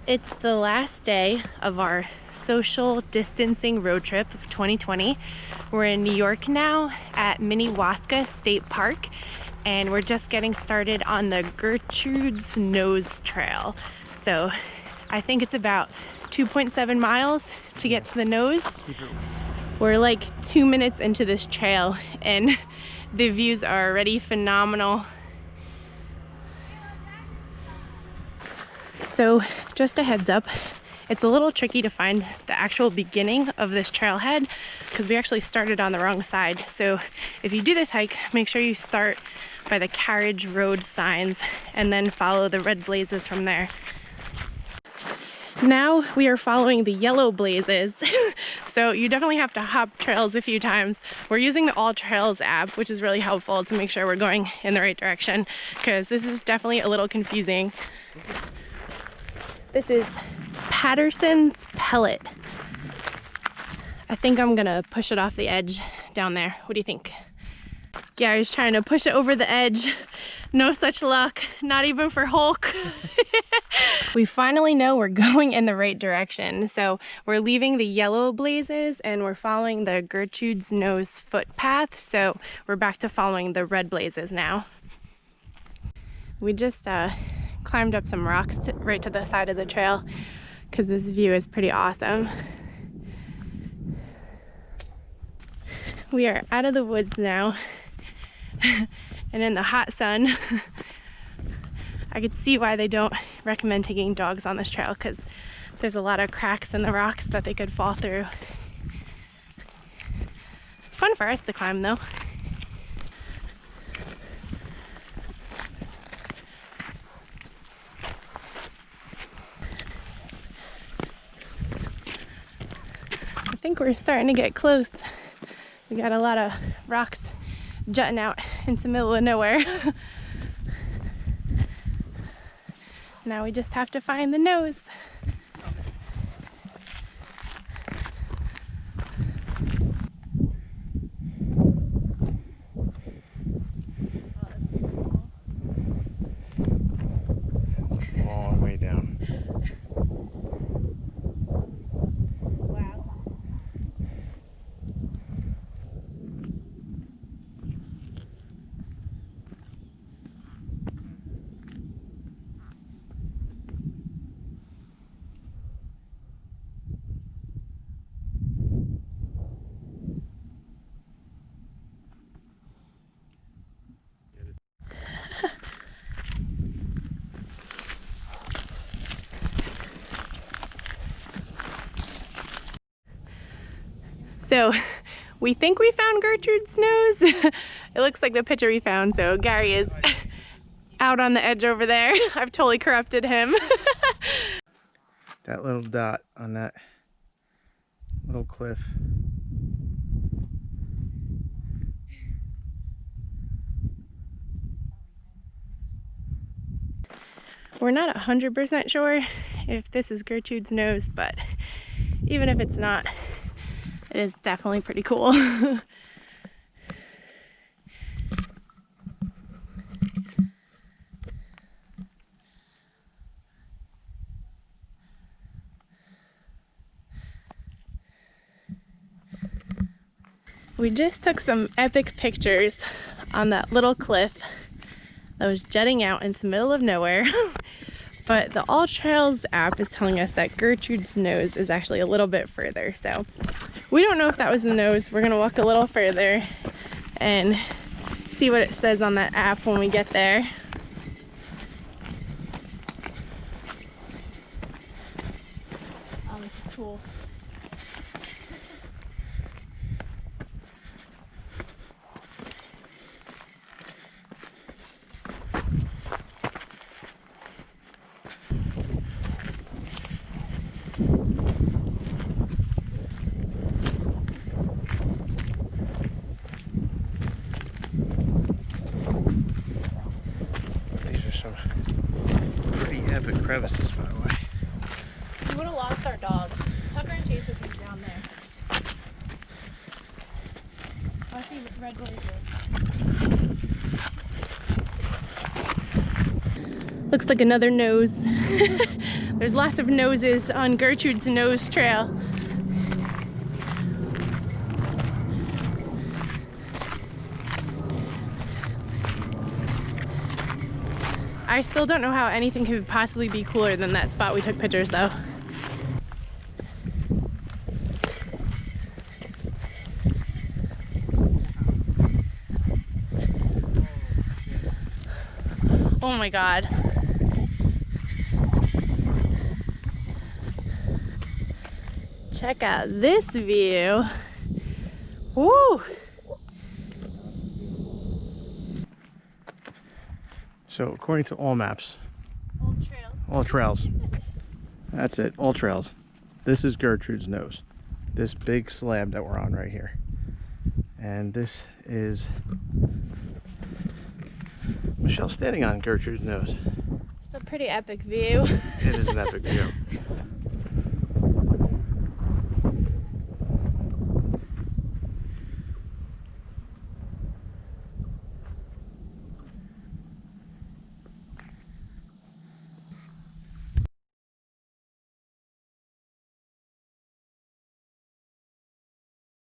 It's the last day of our social distancing road trip of 2020. We're in New York now at Minnewaska State Park, and we're just getting started on the Gertrude's Nose Trail. So I think it's about 2.7 miles to get to the nose. We're like 2 minutes into this trail and the views are already phenomenal. So just a heads up, it's a little tricky to find the actual beginning of this trailhead because we actually started on the wrong side. So if you do this hike, make sure you start by the carriage road signs and then follow the red blazes from there. Now we are following the yellow blazes. So you definitely have to hop trails a few times. We're using the All Trails app, which is really helpful to make sure we're going in the right direction because this is definitely a little confusing. This is Patterson's Pellet. I think I'm gonna push it off the edge down there. What do you think? Gary's trying to push it over the edge. No such luck, not even for Hulk. We finally know we're going in the right direction. So we're leaving the yellow blazes and we're following the Gertrude's Nose footpath. So we're back to following the red blazes now. We just climbed up some rocks right to the side of the trail because this view is pretty awesome. We are out of the woods now and in the hot sun. I could see why they don't recommend taking dogs on this trail because there's a lot of cracks in the rocks that they could fall through. It's fun for us to climb though. I think we're starting to get close. We got a lot of rocks jutting out into the middle of nowhere. Now we just have to find the nose. It's a long way down. So we think we found Gertrude's nose. It looks like the picture we found. So Gary is out on the edge over there. I've totally corrupted him. That little dot on that little cliff. We're not 100% sure if this is Gertrude's nose, but even if it's not, it is definitely pretty cool. We just took some epic pictures on that little cliff that was jutting out into the middle of nowhere. But the All Trails app is telling us that Gertrude's nose is actually a little bit further. So we don't know if that was the nose. We're gonna walk a little further and see what it says on that app when we get there. Oh, this is cool. Epic crevices, by the way. We would have lost our dog. Tucker and Chase would be down there. I see red blazes. Looks like another nose. There's lots of noses on Gertrude's nose trail. I still don't know how anything could possibly be cooler than that spot we took pictures though. Oh my God. Check out this view. Woo! So according to all maps, Old trail. all trails, that's it, all trails. This is Gertrude's nose. This big slab that we're on right here. And this is Michelle standing on Gertrude's nose. It's a pretty epic view. It is an epic view.